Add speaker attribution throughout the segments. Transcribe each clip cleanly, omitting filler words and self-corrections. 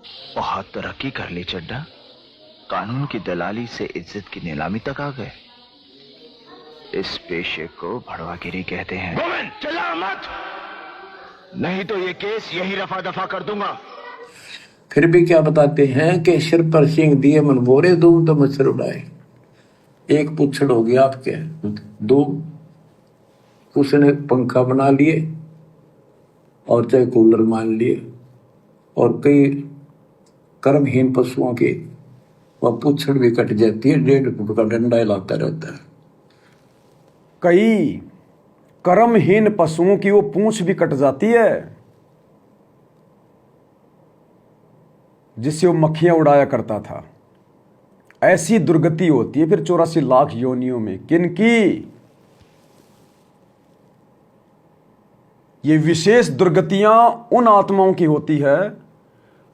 Speaker 1: बहुत तरक्की कर ली चड्डा। कानून की दलाली से इज्जत की नीलामी तक आ गए। इस पेशे को भड़वागिरी कहते हैं।
Speaker 2: गोविंद चिल्ला मत, नहीं तो ये केस यही रफा दफा कर दूंगा।
Speaker 3: फिर भी क्या बताते हैं कि सिर पर सिंह दिए मन बोरे, दो तो मच्छर उड़ाए। एक पुच्छड़ हो गया आपके, दो उसने पंखा बना लिए और चाहे कूलर मान लिए, और कई कर्महीन पशुओं की वह पुच्छड़ भी कट जाती है, 1.5 फुट का डंडा हिलाता रहता है।
Speaker 4: कई कर्महीन पशुओं की वो पूंछ भी कट जाती है जिससे वो मक्खियां उड़ाया करता था। ऐसी दुर्गति होती है फिर 84 लाख योनियों में। किनकी? ये विशेष दुर्गतियां उन आत्माओं की होती है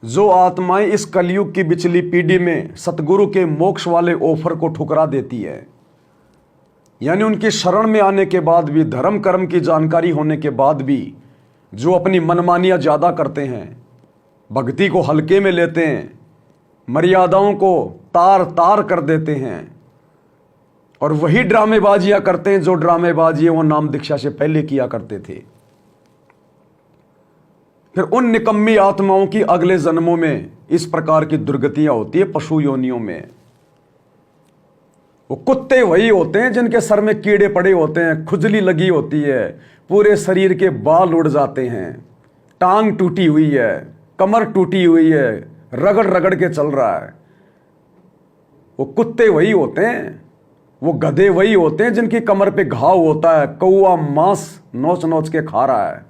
Speaker 4: जो आत्माएं इस कलयुग की बिचली पीढ़ी में सतगुरु के मोक्ष वाले ऑफर को ठुकरा देती है। यानी उनकी शरण में आने के बाद भी, धर्म कर्म की जानकारी होने के बाद भी जो अपनी मनमानियां ज्यादा करते हैं, भक्ति को हल्के में लेते हैं, मर्यादाओं को तार तार कर देते हैं, और वही ड्रामेबाजियां करते हैं जो ड्रामेबाजी वो नाम दीक्षा से पहले किया करते थे। फिर उन निकम्मी आत्माओं की अगले जन्मों में इस प्रकार की दुर्गतियां होती है पशु योनियों में। वो कुत्ते वही होते हैं जिनके सर में कीड़े पड़े होते हैं, खुजली लगी होती है, पूरे शरीर के बाल उड़ जाते हैं, टांग टूटी हुई है, कमर टूटी हुई है, रगड़ रगड़ के चल रहा है। वो कुत्ते वही होते हैं, वो गधे वही होते हैं जिनकी कमर पे घाव होता है, कौआ मांस नोच नोच के खा रहा है।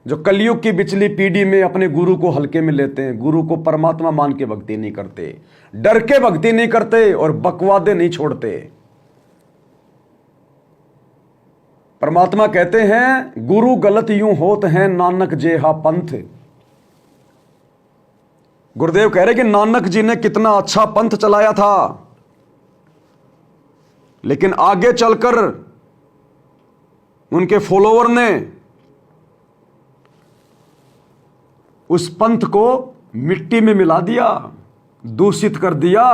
Speaker 4: जो कलयुग की बिचली पीढ़ी में अपने गुरु को हल्के में लेते हैं, गुरु को परमात्मा मान के भक्ति नहीं करते, डर के भक्ति नहीं करते और बकवादे नहीं छोड़ते। परमात्मा कहते हैं गुरु गलत यूं होत हैं नानक जेहा पंथ। गुरुदेव कह रहे कि नानक जी ने कितना अच्छा पंथ चलाया था, लेकिन आगे चलकर उनके फॉलोवर ने उस पंथ को मिट्टी में मिला दिया, दूषित कर दिया।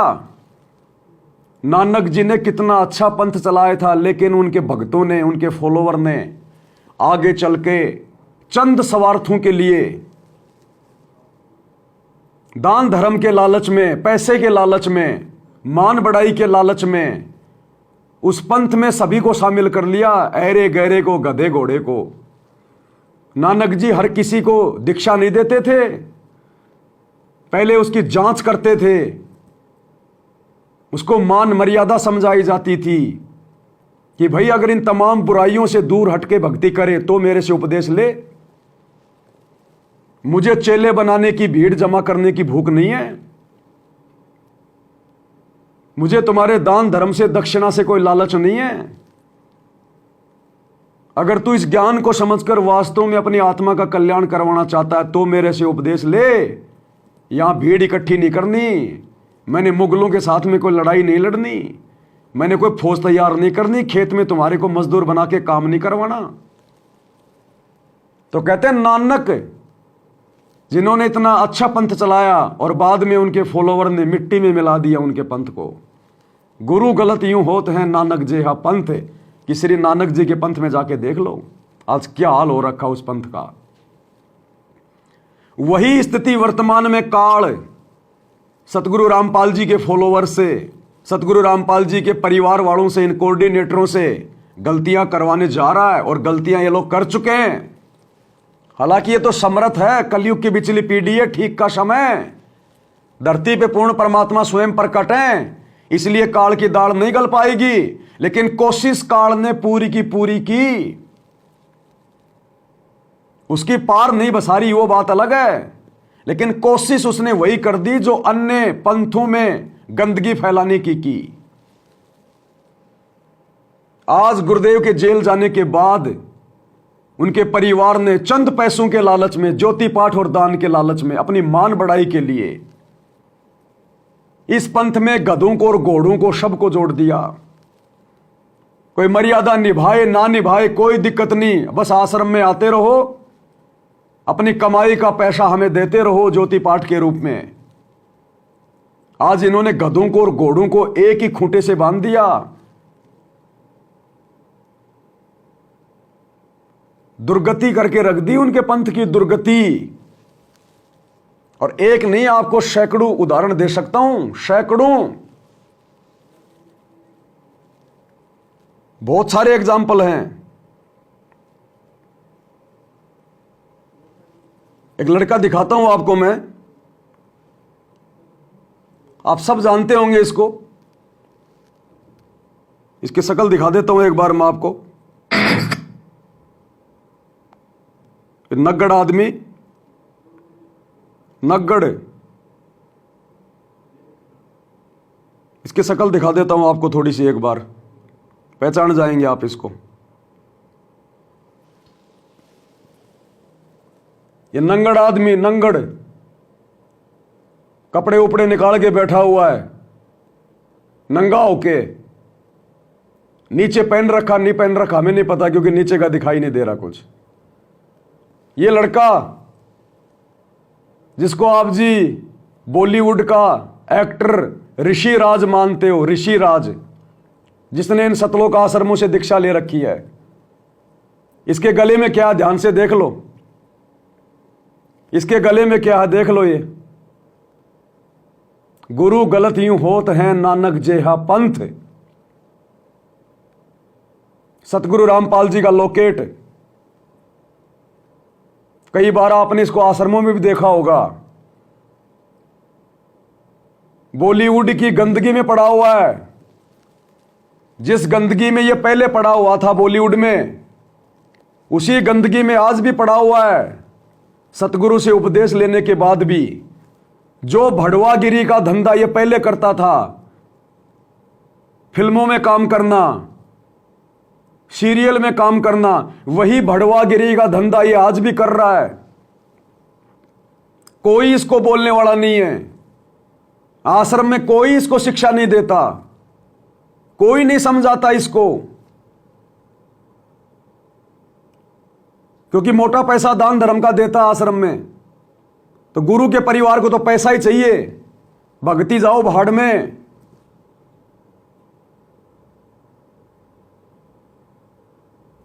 Speaker 4: नानक जी ने कितना अच्छा पंथ चलाया था, लेकिन उनके भक्तों ने, उनके फॉलोवर ने आगे चल के चंद स्वार्थों के लिए, दान धर्म के लालच में, पैसे के लालच में, मान बढ़ाई के लालच में उस पंथ में सभी को शामिल कर लिया, ऐरे गहरे को, गधे घोड़े को। नानक जी हर किसी को दीक्षा नहीं देते थे, पहले उसकी जांच करते थे, उसको मान मर्यादा समझाई जाती थी कि भाई अगर इन तमाम बुराइयों से दूर हटके भक्ति करे तो मेरे से उपदेश ले। मुझे चेले बनाने की, भीड़ जमा करने की भूख नहीं है, मुझे तुम्हारे दान धर्म से, दक्षिणा से कोई लालच नहीं है। अगर तू इस ज्ञान को समझकर वास्तव में अपनी आत्मा का कल्याण करवाना चाहता है तो मेरे से उपदेश ले। यहां भीड़ इकट्ठी नहीं करनी, मैंने मुगलों के साथ में कोई लड़ाई नहीं लड़नी, मैंने कोई फौज तैयार नहीं करनी, खेत में तुम्हारे को मजदूर बना के काम नहीं करवाना। तो कहते हैं नानक जिन्होंने इतना अच्छा पंथ चलाया और बाद में उनके फॉलोवर ने मिट्टी में मिला दिया उनके पंथ को। गुरु गलत यूं होत हैं नानक जेहा पंथ, कि श्री नानक जी के पंथ में जाके देख लो आज क्या हाल हो रखा उस पंथ का। वही स्थिति वर्तमान में काल सतगुरु रामपाल जी के फॉलोवर से, सतगुरु रामपाल जी के परिवार वालों से, इन कोऑर्डिनेटरों से गलतियां करवाने जा रहा है, और गलतियां ये लोग कर चुके हैं। हालांकि ये तो समर्थ है, कलयुग की बिचली पीढ़ी है, ठीक का समय, धरती पे पूर्ण परमात्मा स्वयं प्रकट है, इसलिए काल की दाढ़ नहीं गल पाएगी, लेकिन कोशिश काल ने पूरी की पूरी की, उसकी पार नहीं बसारी वो बात अलग है, लेकिन कोशिश उसने वही कर दी जो अन्य पंथों में गंदगी फैलाने की। आज गुरुदेव के जेल जाने के बाद उनके परिवार ने चंद पैसों के लालच में, ज्योति पाठ और दान के लालच में, अपनी मान बढ़ाई के लिए इस पंथ में गधों को और घोड़ों को, सबको जोड़ दिया। कोई मर्यादा निभाए ना निभाए कोई दिक्कत नहीं, बस आश्रम में आते रहो, अपनी कमाई का पैसा हमें देते रहो ज्योति पाठ के रूप में। आज इन्होंने गधों को और घोड़ों को एक ही खूंटे से बांध दिया। दुर्गति करके रख दी उनके पंथ की दुर्गति। और एक नहीं, आपको सैकड़ों उदाहरण दे सकता हूं, सैकड़ों, बहुत सारे एग्जाम्पल हैं। एक लड़का दिखाता हूं आपको मैं, आप सब जानते होंगे इसको। इसकी शक्ल दिखा देता हूं एक बार मैं आपको। नग्गड़ आदमी, नग्गड़, इसकी शक्ल दिखा देता हूं आपको थोड़ी सी, एक बार पहचान जाएंगे आप इसको। ये नंगड़ आदमी, नंगड़, कपड़े उपड़े निकाल के बैठा हुआ है नंगा होके। नीचे पहन रखा नहीं पहन रखा हमें नहीं पता, क्योंकि नीचे का दिखाई नहीं दे रहा कुछ। ये लड़का जिसको आप जी बॉलीवुड का एक्टर ऋषि राज मानते हो, ऋषि राज, जिसने इन सतलोक आश्रमों से दीक्षा ले रखी है, इसके गले में क्या, ध्यान से देख लो, इसके गले में क्या है, देख लो। ये गुरु गलत यूं होत हैं नानक जेहा पंथ, सतगुरु रामपाल जी का लॉकेट। कई बार आपने इसको आश्रमों में भी देखा होगा। बॉलीवुड की गंदगी में पड़ा हुआ है। जिस गंदगी में ये पहले पड़ा हुआ था बॉलीवुड में, उसी गंदगी में आज भी पड़ा हुआ है। सतगुरु से उपदेश लेने के बाद भी जो भड़वागिरी का धंधा ये पहले करता था, फिल्मों में काम करना, सीरियल में काम करना, वही भड़वागिरी का धंधा ये आज भी कर रहा है। कोई इसको बोलने वाला नहीं है। आश्रम में कोई इसको शिक्षा नहीं देता, कोई नहीं समझाता इसको, क्योंकि मोटा पैसा दान धर्म का देता आश्रम में। तो गुरु के परिवार को तो पैसा ही चाहिए, भक्ति जाओ भाड़ में।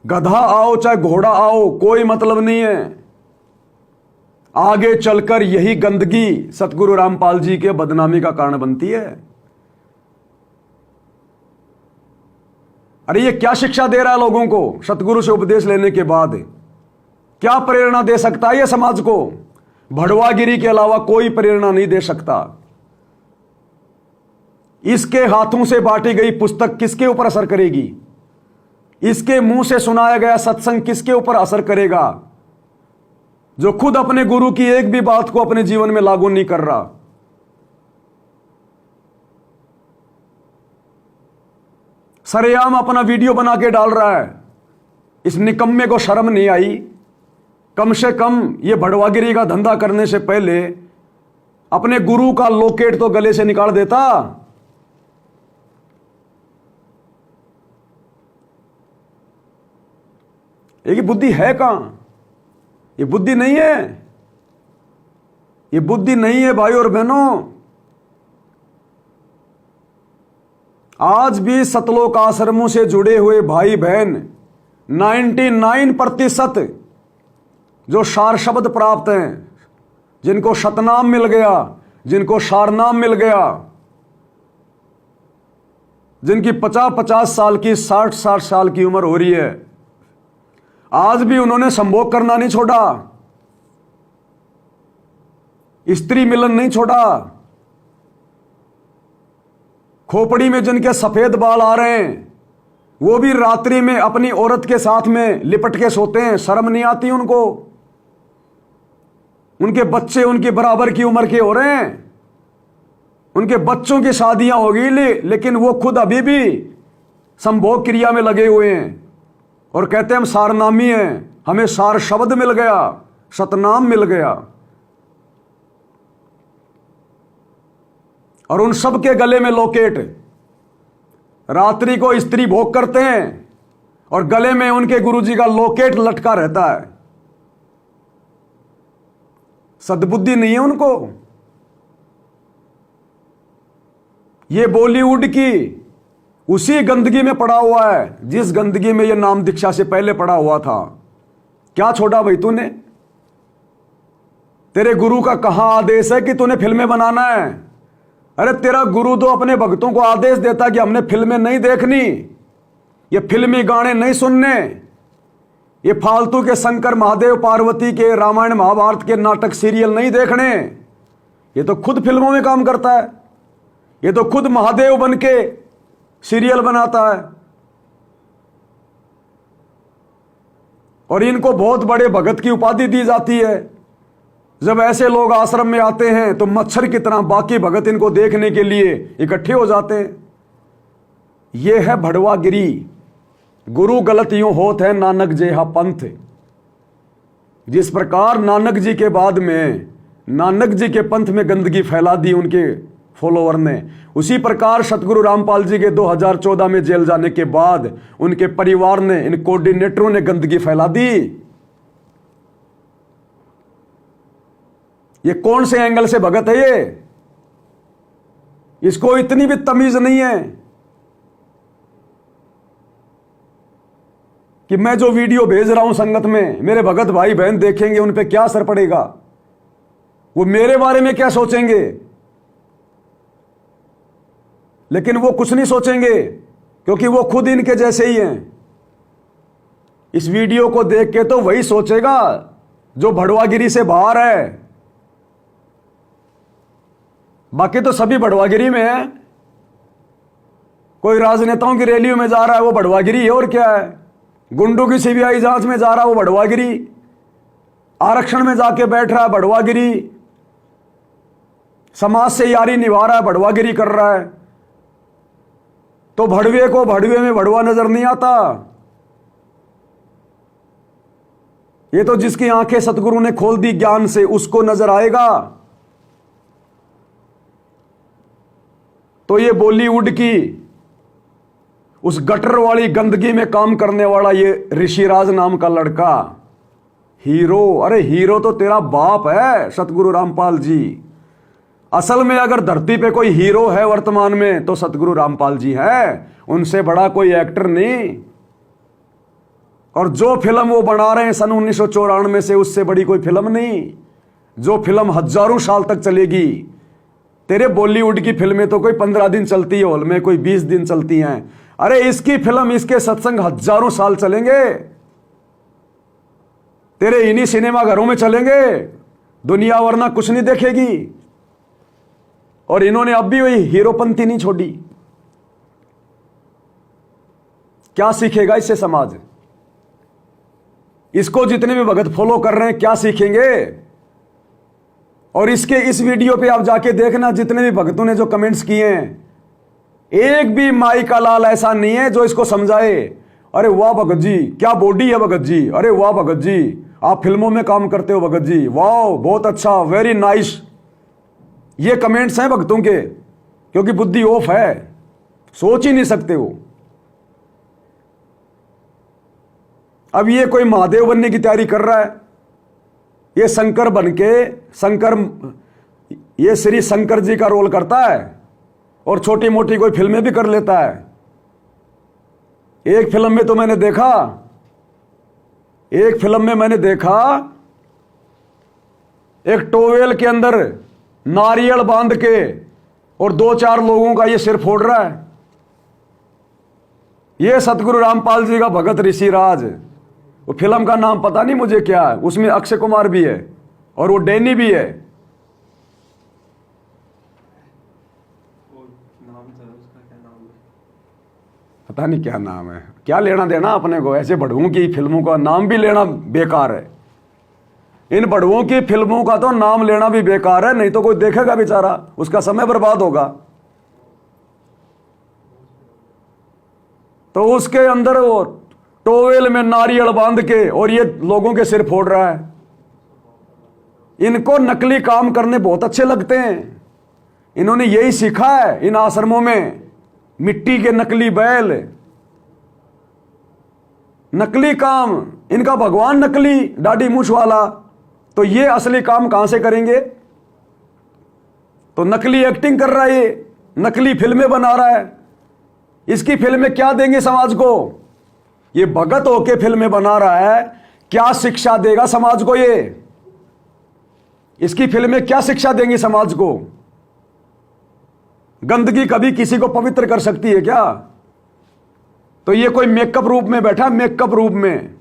Speaker 4: गधा आओ चाहे घोड़ा आओ, कोई मतलब नहीं है। आगे चलकर यही गंदगी सतगुरु रामपाल जी के बदनामी का कारण बनती है। अरे ये क्या शिक्षा दे रहा है लोगों को सतगुरु से उपदेश लेने के बाद? क्या प्रेरणा दे सकता है ये समाज को? भड़वागिरी के अलावा कोई प्रेरणा नहीं दे सकता। इसके हाथों से बांटी गई पुस्तक किसके ऊपर असर करेगी? इसके मुंह से सुनाया गया सत्संग किसके ऊपर असर करेगा, जो खुद अपने गुरु की एक भी बात को अपने जीवन में लागू नहीं कर रहा? सरेआम अपना वीडियो बना के डाल रहा है। इस निकम्मे को शर्म नहीं आई? कम से कम ये भड़वागिरी का धंधा करने से पहले अपने गुरु का लॉकेट तो गले से निकाल देता। ये बुद्धि है कहां? ये बुद्धि नहीं है, ये बुद्धि नहीं है भाई और बहनों। आज भी सतलोक आश्रमों से जुड़े हुए भाई बहन 99% जो सार शब्द प्राप्त हैं, जिनको शतनाम मिल गया, जिनको सारनाम मिल गया, जिनकी 50-50 साल की 60-60 साल की उम्र हो रही है, आज भी उन्होंने संभोग करना नहीं छोड़ा, स्त्री मिलन नहीं छोड़ा। खोपड़ी में जिनके सफेद बाल आ रहे हैं, वो भी रात्रि में अपनी औरत के साथ में लिपट के सोते हैं। शर्म नहीं आती उनको? उनके बच्चे उनके बराबर की उम्र के हो रहे हैं, उनके बच्चों की शादियां हो गई, लेकिन वो खुद अभी भी संभोग क्रिया में लगे हुए हैं और कहते हैं हम सारनामी हैं, हमें सार शब्द मिल गया, सतनाम मिल गया। और उन सब के गले में लॉकेट। रात्रि को स्त्री भोग करते हैं और गले में उनके गुरुजी का लॉकेट लटका रहता है। सद्बुद्धि नहीं है उनको। ये बॉलीवुड की उसी गंदगी में पड़ा हुआ है जिस गंदगी में ये नाम दीक्षा से पहले पड़ा हुआ था। क्या छोड़ा भाई तूने? तेरे गुरु का कहां आदेश है कि तूने फिल्में बनाना है? अरे तेरा गुरु तो अपने भक्तों को आदेश देता कि हमने फिल्में नहीं देखनी, ये फिल्मी गाने नहीं सुनने, ये फालतू के शंकर महादेव पार्वती के रामायण महाभारत के नाटक सीरियल नहीं देखने। ये तो खुद फिल्मों में काम करता है, ये तो खुद महादेव बन के सीरियल बनाता है। और इनको बहुत बड़े भगत की उपाधि दी जाती है। जब ऐसे लोग आश्रम में आते हैं तो मच्छर की तरह बाकी भगत इनको देखने के लिए इकट्ठे हो जाते हैं। यह है भड़वागिरी। गुरु गलत यूं होत है नानक जेहा पंथ। जिस प्रकार नानक जी के बाद में नानक जी के पंथ में गंदगी फैला दी उनके फॉलोअर ने, उसी प्रकार सतगुरु रामपाल जी के 2014 में जेल जाने के बाद उनके परिवार ने, इन कोऑर्डिनेटरों ने गंदगी फैला दी। ये कौन से एंगल से भगत है ये? इसको इतनी भी तमीज नहीं है कि मैं जो वीडियो भेज रहा हूं संगत में मेरे भगत भाई बहन देखेंगे, उन पे क्या असर पड़ेगा, वो मेरे बारे में क्या सोचेंगे। लेकिन वो कुछ नहीं सोचेंगे क्योंकि वो खुद इनके जैसे ही हैं। इस वीडियो को देख के तो वही सोचेगा जो भड़वागिरी से बाहर है। बाकी तो सभी भड़वागिरी में है। कोई राजनेताओं की रैलियों में जा रहा है वो भड़वागिरी है, और क्या है। गुंडों की सीबीआई जांच में जा रहा है वो भड़वागिरी, आरक्षण में जाके बैठ रहा है भड़वागिरी, समाज से यारी निभा रहा है भड़वागिरी कर रहा है। तो भड़वे को भड़वे में भड़वा नजर नहीं आता। ये तो जिसकी आंखें सतगुरु ने खोल दी ज्ञान से उसको नजर आएगा। तो ये बॉलीवुड की उस गटर वाली गंदगी में काम करने वाला ये ऋषिराज नाम का लड़का हीरो, अरे हीरो तो तेरा बाप है सतगुरु रामपाल जी। असल में अगर धरती पे कोई हीरो है वर्तमान में तो सतगुरु रामपाल जी है, उनसे बड़ा कोई एक्टर नहीं। और जो फिल्म वो बना रहे हैं सन 1994 से, उससे बड़ी कोई फिल्म नहीं। जो फिल्म हजारों साल तक चलेगी। तेरे बॉलीवुड की फिल्में तो कोई 15 दिन चलती है हॉल में, कोई 20 दिन चलती हैं। अरे इसकी फिल्म, इसके सत्संग हजारों साल चलेंगे। तेरे इन्हीं सिनेमा घरों में चलेंगे, दुनिया वरना कुछ नहीं देखेगी। और इन्होंने अब भी वही हीरोपंथी नहीं छोड़ी। क्या सीखेगा इससे समाज? इसको जितने भी भगत फॉलो कर रहे हैं क्या सीखेंगे? और इसके इस वीडियो पे आप जाके देखना, जितने भी भक्तों ने जो कमेंट्स किए हैं, एक भी माई का लाल ऐसा नहीं है जो इसको समझाए अरे वाह भगत जी क्या बॉडी है भगत जी, अरे वाह भगत जी आप फिल्मों में काम करते हो भगत जी, वाह बहुत अच्छा, वेरी नाइस। ये कमेंट्स हैं भक्तों के, क्योंकि बुद्धि ऑफ है, सोच ही नहीं सकते हो। अब ये कोई महादेव बनने की तैयारी कर रहा है, ये शंकर बन के ये श्री शंकर जी का रोल करता है और छोटी मोटी कोई फिल्में भी कर लेता है। एक फिल्म में तो मैंने देखा, एक फिल्म में मैंने देखा एक टोवेल के अंदर नारियल बांध के और 2-4 लोगों का ये सिर फोड़ रहा है। ये सतगुरु रामपाल जी का भगत ऋषिराज। वो फिल्म का नाम पता नहीं मुझे क्या है, उसमें अक्षय कुमार भी है और वो डैनी भी है। पता नहीं क्या नाम है, क्या लेना देना अपने को। ऐसे बड़ुओं की फिल्मों का नाम भी लेना बेकार है। इन बड़ुओं की फिल्मों का तो नाम लेना भी बेकार है, नहीं तो कोई देखेगा बेचारा, उसका समय बर्बाद होगा। तो उसके अंदर वो टोवेल में नारियल बांध के और ये लोगों के सिर फोड़ रहा है। इनको नकली काम करने बहुत अच्छे लगते हैं। इन्होंने यही सीखा है इन आश्रमों में, मिट्टी के नकली बैल, नकली काम। इनका भगवान नकली दाढ़ी मूछ वाला, तो ये असली काम कहां से करेंगे? तो नकली एक्टिंग कर रहा है, ये नकली फिल्में बना रहा है। इसकी फिल्में क्या देंगे समाज को? ये भगत होके फिल्में बना रहा है, क्या शिक्षा देगा समाज को? ये इसकी फिल्में क्या शिक्षा देंगी समाज को? गंदगी कभी किसी को पवित्र कर सकती है क्या? तो ये कोई मेकअप रूप में बैठा, मेकअप रूप में।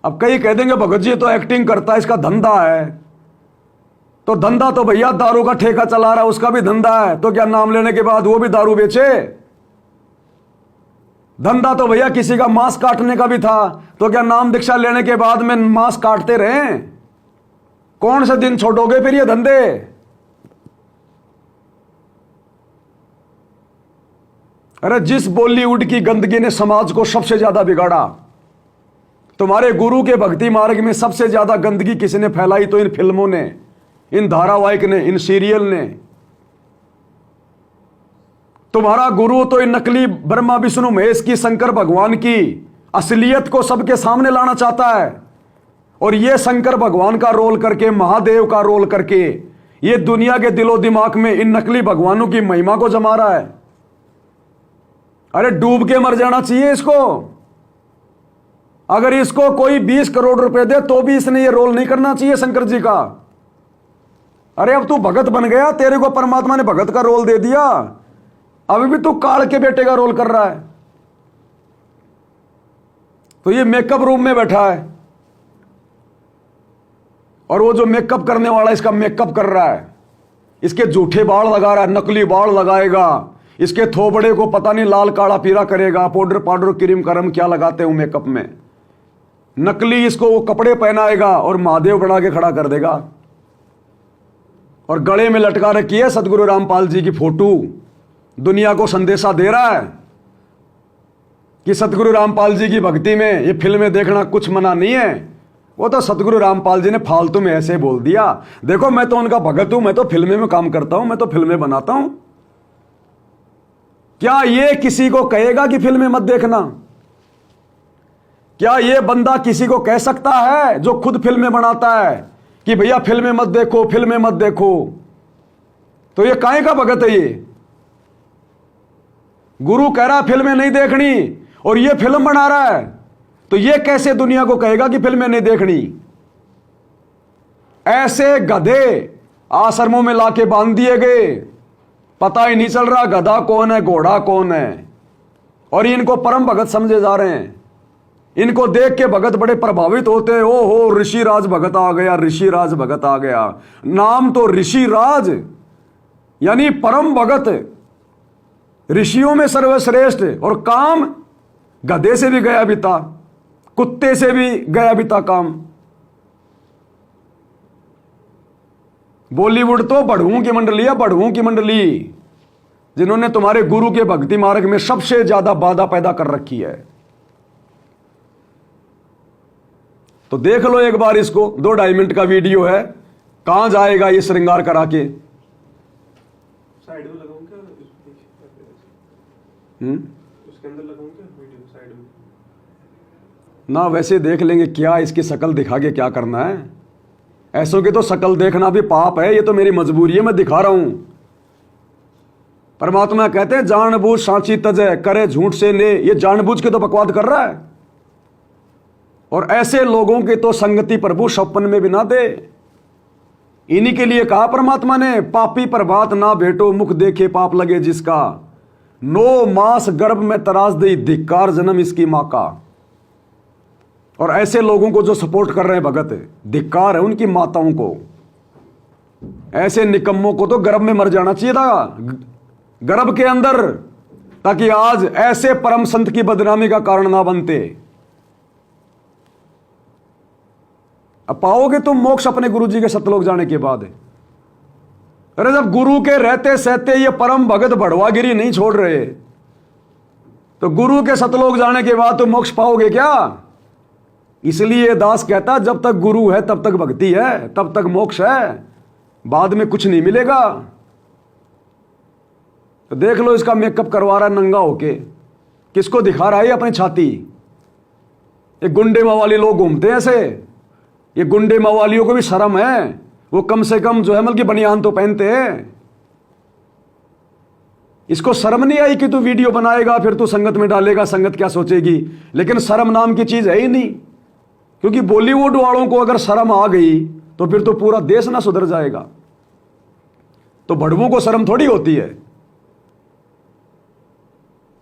Speaker 4: अब कई कह देंगे भगत जी तो एक्टिंग करता है, इसका धंधा है। तो धंधा तो भैया दारू का ठेका चला रहा है, उसका भी धंधा है। तो क्या नाम लेने के बाद वो भी दारू बेचे? धंधा तो भैया किसी का मांस काटने का भी था। तो क्या नाम दीक्षा लेने के बाद में मांस काटते रहे? कौन से दिन छोड़ोगे फिर ये धंधे? अरे जिस बॉलीवुड की गंदगी ने समाज को सबसे ज्यादा बिगाड़ा, तुम्हारे गुरु के भक्ति मार्ग में सबसे ज्यादा गंदगी किसने फैलाई? तो इन फिल्मों ने, इन धारावाहिक ने, इन सीरियल ने। तुम्हारा गुरु तो इन नकली ब्रह्मा विष्णु महेश की, शंकर भगवान की असलियत को सबके सामने लाना चाहता है। और ये शंकर भगवान का रोल करके, महादेव का रोल करके, ये दुनिया के दिलो दिमाग में इन नकली भगवानों की महिमा को जमा रहा है। अरे डूब के मर जाना चाहिए इसको। अगर इसको कोई 20 करोड़ रुपए दे तो भी इसने ये रोल नहीं करना चाहिए शंकर जी का। अरे अब तू भगत बन गया, तेरे को परमात्मा ने भगत का रोल दे दिया, अभी भी तू काल के बेटे का रोल कर रहा है। तो ये मेकअप रूम में बैठा है, और वो जो मेकअप करने वाला इसका मेकअप कर रहा है, इसके झूठे बाल लगा रहा है, नकली बाल लगाएगा, इसके थोबड़े को पता नहीं लाल काला पीला करेगा, पाउडर पाउडर क्रीम करम क्या लगाते हो मेकअप में, नकली इसको वो कपड़े पहनाएगा और महादेव बना के खड़ा कर देगा। और गले में लटका रखी है सतगुरु रामपाल जी की फोटो। दुनिया को संदेशा दे रहा है कि सतगुरु रामपाल जी की भक्ति में ये फिल्में देखना कुछ मना नहीं है। वो तो सतगुरु रामपाल जी ने फालतू में ऐसे बोल दिया, देखो मैं तो उनका भगत हूं, मैं तो फिल्में में काम करता हूं, मैं तो फिल्में बनाता हूं। क्या ये किसी को कहेगा कि फिल्में मत देखना? क्या ये बंदा किसी को कह सकता है जो खुद फिल्में बनाता है कि भैया फिल्में मत देखो, फिल्में मत देखो? तो ये काहे का भगत है? ये गुरु कह रहा है फिल्में नहीं देखनी और ये फिल्म बना रहा है, तो ये कैसे दुनिया को कहेगा कि फिल्में नहीं देखनी? ऐसे गधे आश्रमों में लाके बांध दिए गए, पता ही नहीं चल रहा गधा कौन है, घोड़ा कौन है। और इनको परम भगत समझे जा रहे हैं। इनको देख के भगत बड़े प्रभावित होते हैं, ओ हो ऋषिराज भगत आ गया, ऋषिराज भगत आ गया। नाम तो ऋषिराज यानी परम भगत, ऋषियों में सर्वश्रेष्ठ, और काम गधे से भी गया बीता, कुत्ते से भी गया बीता काम। बॉलीवुड तो बढ़ुओं की मंडली है, बढ़ुओं की मंडली, जिन्होंने तुम्हारे गुरु के भक्ति मार्ग में सबसे ज्यादा बाधा पैदा कर रखी है। तो देख लो एक बार इसको, 2-2.5 मिनट का वीडियो है, कहां जाएगा ये श्रृंगार करा के।
Speaker 5: साइड में लगाऊं क्या? उसके अंदर लगाऊं क्या वीडियो साइड में?
Speaker 4: ना वैसे देख लेंगे, क्या इसकी शक्ल दिखा के क्या करना है? ऐसों की तो शक्ल देखना भी पाप है, ये तो मेरी मजबूरी है, मैं दिखा रहा हूं। परमात्मा कहते हैं जानबूझ सांची तजय करे झूठ से ने, ये जानबूझ के तो बकवाद कर रहा है। और ऐसे लोगों की तो संगति प्रभु सपन में भी ना दे। इन्हीं के लिए कहा परमात्मा ने, पापी प्रभात ना भेटो मुख देखे पाप लगे जिसका, 9 मास गर्भ में तराश दी धिक्कार जन्म इसकी मां का। और ऐसे लोगों को जो सपोर्ट कर रहे हैं भगत, धिक्कार है उनकी माताओं को। ऐसे निकम्मों को तो गर्भ में मर जाना चाहिए था, गर्भ के अंदर, ताकि आज ऐसे परम संत की बदनामी का कारण ना बनते। अब पाओगे तुम मोक्ष अपने गुरु जी के सतलोक जाने के बाद। अरे जब गुरु के रहते सहते ये परम भगत भड़वागिरी नहीं छोड़ रहे, तो गुरु के सतलोक जाने के बाद तुम मोक्ष पाओगे क्या? इसलिए दास कहता जब तक गुरु है तब तक भक्ति है, तब तक मोक्ष है, बाद में कुछ नहीं मिलेगा। तो देख लो इसका मेकअप करवा रहा है नंगा होके, किसको दिखा रहा है अपनी छाती? ये गुंडे मवाली लोग घूमते हैं ऐसे। ये गुंडे मवालियों को भी शर्म है, वो कम से कम जो है मतलब कि बनियान तो पहनते हैं। इसको शर्म नहीं आई कि तू वीडियो बनाएगा फिर तू संगत में डालेगा, संगत क्या सोचेगी। लेकिन शर्म नाम की चीज है ही नहीं, क्योंकि बॉलीवुड वालों को अगर शर्म आ गई तो फिर तो पूरा देश ना सुधर जाएगा। तो भड़वों को शर्म थोड़ी होती है।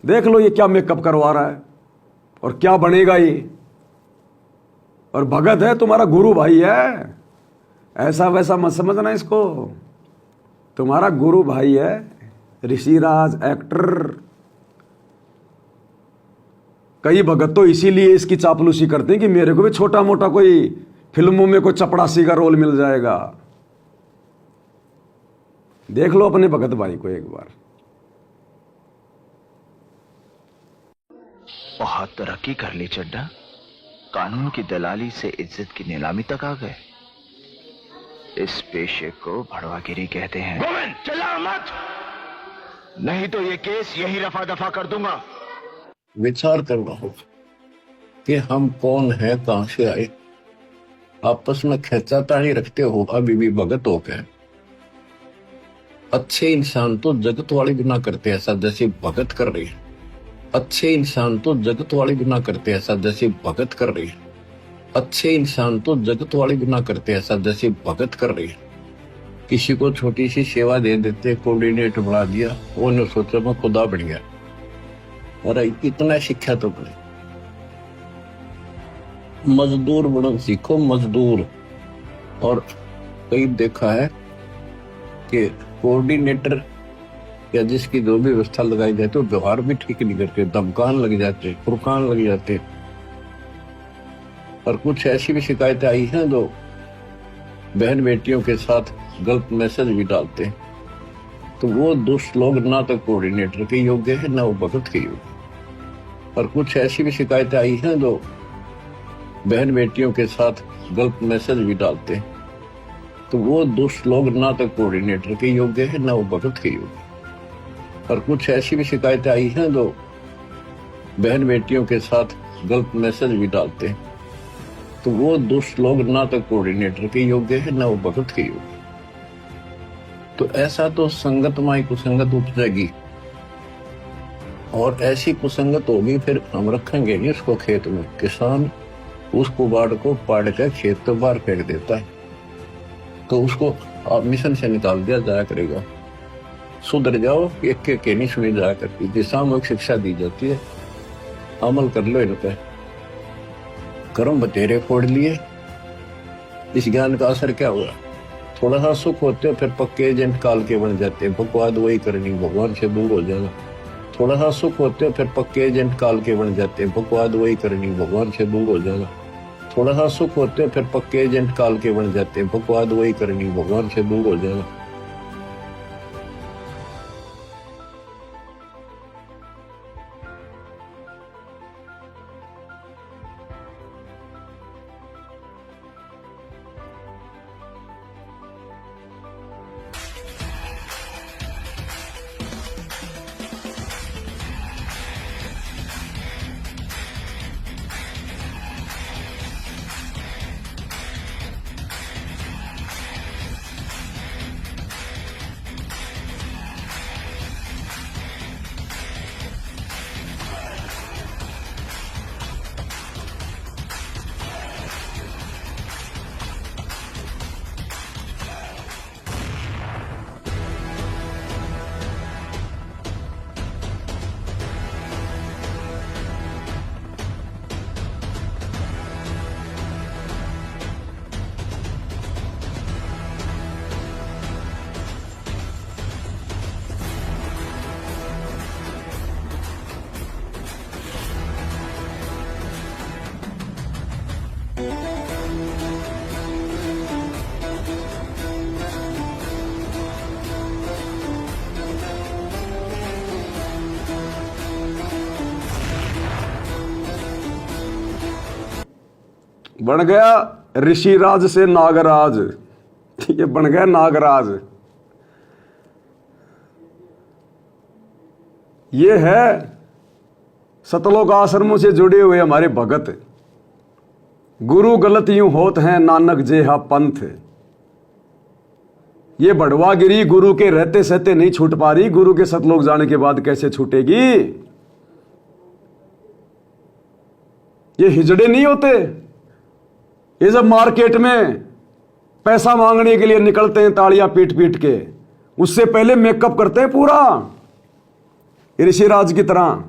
Speaker 4: देख लो ये क्या मेकअप करवा रहा है और क्या बनेगा ये। और भगत है, तुम्हारा गुरु भाई है, ऐसा वैसा मत समझना इसको। तुम्हारा गुरु भाई है, ऋषिराज एक्टर। कई भगत तो इसीलिए इसकी चापलूसी करते हैं कि मेरे को भी छोटा मोटा कोई फिल्मों में कोई चपड़ासी का रोल मिल जाएगा। देख लो अपने भगत भाई को एक बार।
Speaker 1: बहुत तरक्की कर ली चड्डा, कानून की दलाली से इज्जत की नीलामी तक आ गए। इस पेशे को भड़वागिरी कहते हैं।
Speaker 2: गोविंद चिल्ला मत, नहीं तो ये केस यही रफा दफा कर दूंगा।
Speaker 3: विचार करना होगा कि हम कौन है, कहां से आए। आपस में खेचातानी रखते हो अभी भी भगत हो गए। अच्छे इंसान तो जगत वाले भी ना करते ऐसा जैसे भगत कर रहे हैं। अच्छे इंसान तो जगत वाले भी ना करते ऐसा जैसे भगत कर रहे हैं। अच्छे इंसान तो जगत वाले भी ना करते ऐसा जैसे भगत कर रहे हैं। किसी को छोटी सी सेवा दे देते, कोऑर्डिनेटर बना दिया, वो ने सोचा मैं खुदा बन गया। अरे इतना शिक्षा तो बने, मजदूर बनो सीखो, मजदूर। और कई देखा है कि कोऑर्डिनेटर या जिसकी जो भी व्यवस्था लगाई जाती है व्यवहार भी ठीक नहीं करते, धमकान लग जाते, फुरकान लग जाते। और कुछ ऐसी भी शिकायतें आई हैं जो बहन बेटियों के साथ गलत मैसेज भी डालते हैं। तो वो दुष्ट लोग ना तो कोऑर्डिनेटर के योग्य है ना वो भगत के योग्य। और कुछ ऐसी भी शिकायतें आई हैं जो बहन बेटियों के साथ गलत मैसेज भी डालते हैं। तो वो दुष्ट लोग ना तो कोऑर्डिनेटर के योग्य है ना वो भगत के योग्य। और कुछ ऐसी भी शिकायतें आई हैं जो बहन बेटियों के साथ गलत मैसेज भी डालते हैं। तो वो दुष्ट लोग ना तो कोऑर्डिनेटर के योग्य है ना वो भगत के योग्य। तो ऐसा तो संगत माई कुसंगत उपजेगी, और ऐसी कुसंगत होगी फिर हम रखेंगे नहीं उसको खेत में। किसान उस कुबाड़ को पाड़ कर खेत तो बाहर फेंक देता है, तो उसको आप मिशन से निकाल दिया जाया करेगा। सुधर जाओ, एक के नहीं सुनी जाया करती थी। सामूहिक शिक्षा दी जाती है, अमल कर लो इन पे। कर्म बतेरे फोड़ लिए, इस ज्ञान का असर क्या हुआ? थोड़ा सा सुख होते हो फिर पक्के एजेंट काल के बन जाते हैं। बकवाद वही करनी, भगवान से दूर हो जाना। थोड़ा सा सुख होते हो फिर पक्के एजेंट काल के बन जाते हैं। बकवाद वही करनी, भगवान से दूर हो जाना। थोड़ा सा सुख होते हो फिर पक्के एजेंट काल के बन जाते हैं। बकवाद वही करनी, भगवान से दूर हो जाना।
Speaker 4: बन गया ऋषिराज से नागराज। ये बन गया नागराज। ये है सतलोक आश्रमों से जुड़े हुए हमारे भगत। गुरु गलत यूं होत हैं नानक जेहा पंथ। ये बड़वागिरी गुरु के रहते सहते नहीं छूट पा रही, गुरु के सतलोक जाने के बाद कैसे छूटेगी? ये हिजड़े नहीं होते, ये जब मार्केट में पैसा मांगने के लिए निकलते हैं तालियां पीट पीट के, उससे पहले मेकअप करते हैं पूरा ऋषिराज की तरह।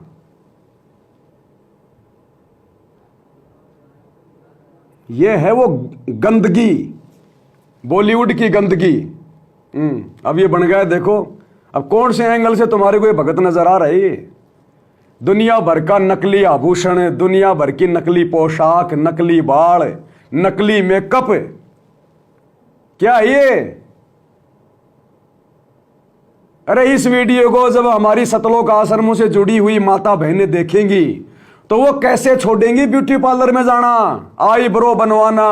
Speaker 4: ये है वो गंदगी, बॉलीवुड की गंदगी। अब ये बन गया, देखो अब कौन से एंगल से तुम्हारे को ये भगत नजर आ रही है। दुनिया भर का नकली आभूषण, दुनिया भर की नकली पोशाक, नकली बाल, नकली मेकअप, क्या ये? अरे इस वीडियो को जब हमारी सतलोक आश्रमों से जुड़ी हुई माता बहनें देखेंगी तो वो कैसे छोड़ेंगी ब्यूटी पार्लर में जाना, आईब्रो बनवाना,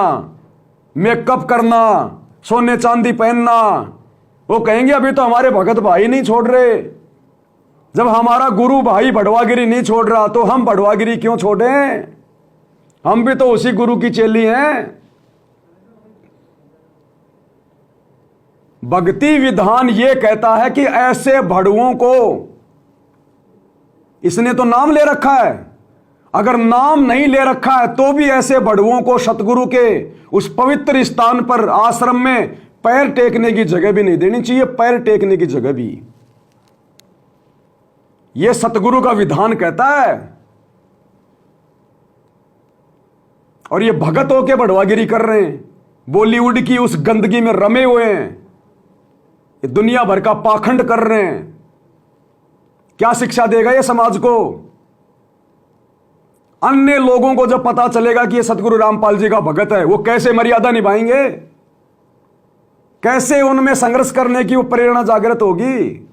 Speaker 4: मेकअप करना, सोने चांदी पहनना। वो कहेंगे अभी तो हमारे भगत भाई नहीं छोड़ रहे। जब हमारा गुरु भाई बड़वागिरी नहीं छोड़ रहा तो हम बड़वागिरी क्यों छोड़ें? हम भी तो उसी गुरु की चेली हैं। भक्ति विधान ये कहता है कि ऐसे भड़ुओं को, इसने तो नाम ले रखा है, अगर नाम नहीं ले रखा है तो भी ऐसे भड़ुओं को सतगुरु के उस पवित्र स्थान पर आश्रम में पैर टेकने की जगह भी नहीं देनी चाहिए, पैर टेकने की जगह भी। यह सतगुरु का विधान कहता है। और ये भगत होके बड़वागिरी कर रहे हैं, बॉलीवुड की उस गंदगी में रमे हुए हैं, ये दुनिया भर का पाखंड कर रहे हैं। क्या शिक्षा देगा ये समाज को? अन्य लोगों को जब पता चलेगा कि ये सतगुरु रामपाल जी का भगत है, वो कैसे मर्यादा निभाएंगे? कैसे उनमें संघर्ष करने की वो प्रेरणा जागृत होगी?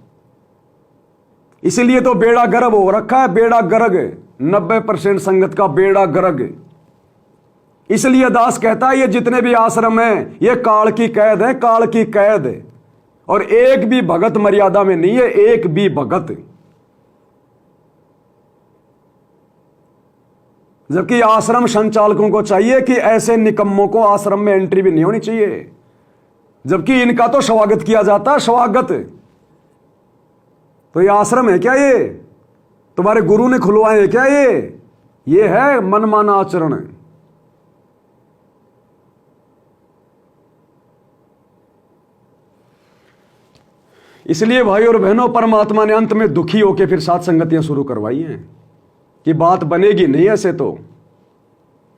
Speaker 4: इसलिए तो बेड़ा गर्क हो रखा है, बेड़ा गर्क, 90% संगत का बेड़ा गर्क। इसलिए दास कहता है ये जितने भी आश्रम हैं ये काल की कैद है, काल की कैद। और एक भी भगत मर्यादा में नहीं है, एक भी भगत। जबकि आश्रम संचालकों को चाहिए कि ऐसे निकम्मों को आश्रम में एंट्री भी नहीं होनी चाहिए, जबकि इनका तो स्वागत किया जाता है, स्वागत। तो ये आश्रम है क्या? ये तुम्हारे गुरु ने खुलवाए हैं क्या? ये है मनमाना आचरण। इसलिए भाई और बहनों, परमात्मा ने अंत में दुखी होकर फिर सात संगतियां शुरू करवाई हैं कि बात बनेगी नहीं ऐसे। तो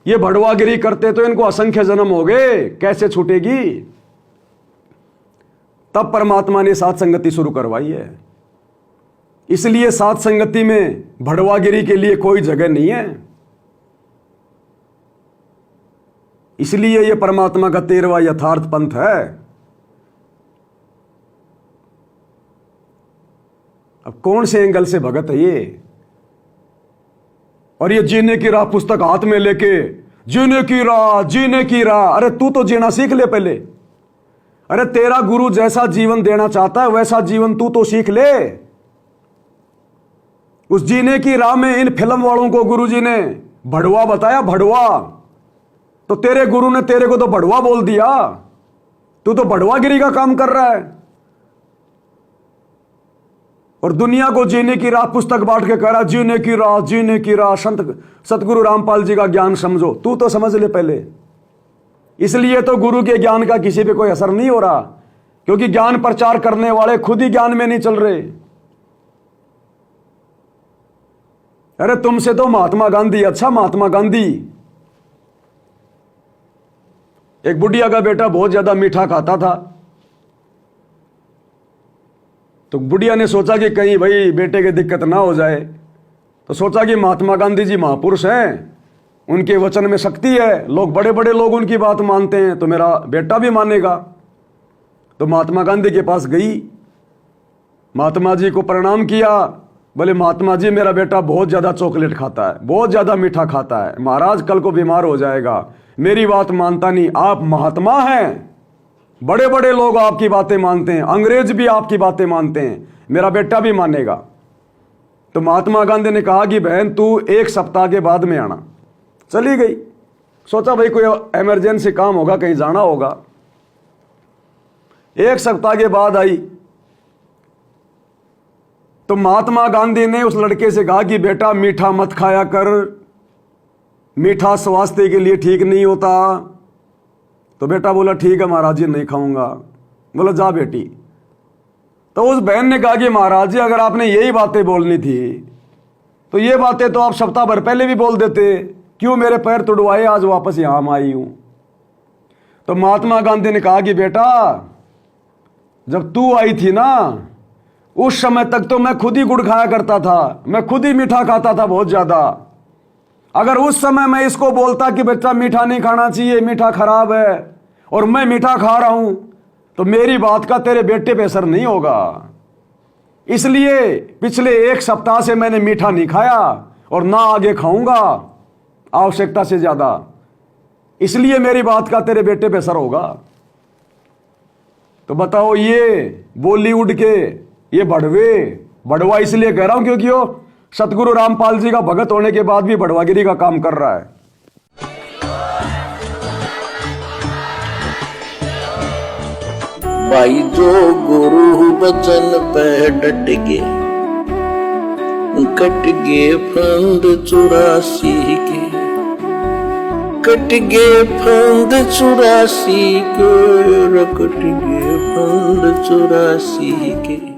Speaker 4: ये भड़वागिरी करते तो इनको असंख्य जन्म हो गए, कैसे छूटेगी? तब परमात्मा ने सात संगति शुरू करवाई है। इसलिए सात संगति में भड़वागिरी के लिए कोई जगह नहीं है। इसलिए यह परमात्मा का 13वां यथार्थ पंथ है। अब कौन से एंगल से भगत है ये? और ये जीने की राह पुस्तक हाथ में लेके, जीने की राह, जीने की राह। अरे तू तो जीना सीख ले पहले। अरे तेरा गुरु जैसा जीवन देना चाहता है वैसा जीवन तू तो सीख ले। उस जीने की राह में इन फिल्म वालों को गुरुजी ने भड़वा बताया, भड़वा। तो तेरे गुरु ने तेरे को तो भड़वा बोल दिया। तू तो भड़वागिरी का काम कर रहा है और दुनिया को जीने की राह पुस्तक बांट के कह रहा जीने की राह, जीने की राह। संत सतगुरु रामपाल जी का ज्ञान समझो। तू तो समझ ले पहले। इसलिए तो गुरु के ज्ञान का किसी पे कोई असर नहीं हो रहा, क्योंकि ज्ञान प्रचार करने वाले खुद ही ज्ञान में नहीं चल रहे। अरे तुमसे तो महात्मा गांधी अच्छा। महात्मा गांधी, एक बुढ़िया का बेटा बहुत ज्यादा मीठा खाता था, तो बुढ़िया ने सोचा कि कहीं भाई बेटे की दिक्कत ना हो जाए, तो सोचा कि महात्मा गांधी जी महापुरुष हैं, उनके वचन में शक्ति है, लोग बड़े बड़े लोग उनकी बात मानते हैं, तो मेरा बेटा भी मानेगा। तो महात्मा गांधी के पास गई, महात्मा जी को प्रणाम किया। बोले महात्मा जी मेरा बेटा बहुत ज़्यादा चॉकलेट खाता है, बहुत ज़्यादा मीठा खाता है, महाराज कल को बीमार हो जाएगा, मेरी बात मानता नहीं। आप महात्मा हैं, बड़े बड़े लोग आपकी बातें मानते हैं, अंग्रेज भी आपकी बातें मानते हैं, मेरा बेटा भी मानेगा। तो महात्मा गांधी ने कहा कि बहन तू 1 सप्ताह के बाद में आना। चली गई। सोचा भाई कोई इमरजेंसी काम होगा, कहीं जाना होगा। 1 सप्ताह के बाद आई तो महात्मा गांधी ने उस लड़के से कहा कि बेटा मीठा मत खाया कर, मीठा स्वास्थ्य के लिए ठीक नहीं होता। तो बेटा बोला ठीक है महाराज जी, नहीं खाऊंगा। बोला जा बेटी। तो उस बहन ने कहा कि महाराज जी अगर आपने यही बातें बोलनी थी तो ये बातें तो आप सप्ताह भर पहले भी बोल देते, क्यों मेरे पैर तुड़वाए, आज वापस यहां आई हूं। तो महात्मा गांधी ने कहा कि बेटा जब तू आई थी ना उस समय तक तो मैं खुद ही गुड़ खाया करता था, मैं खुद ही मीठा खाता था बहुत ज्यादा। अगर उस समय मैं इसको बोलता कि बच्चा मीठा नहीं खाना चाहिए, मीठा खराब है, और मैं मीठा खा रहा हूं, तो मेरी बात का तेरे बेटे पे असर नहीं होगा। इसलिए पिछले 1 सप्ताह से मैंने मीठा नहीं खाया और ना आगे खाऊंगा आवश्यकता से ज्यादा, इसलिए मेरी बात का तेरे बेटे पे असर होगा। तो बताओ ये बॉलीवुड के ये बढ़वा इसलिए कह रहा हूं क्योंकि वो सतगुरु रामपाल जी का भगत होने के बाद भी बढ़वागिरी का काम कर रहा है।
Speaker 6: भाई जो गुरु बचन पे डट गे, कट गे फंद 84 के, कट गे फंद 84 के, कट गे फंद 84 के।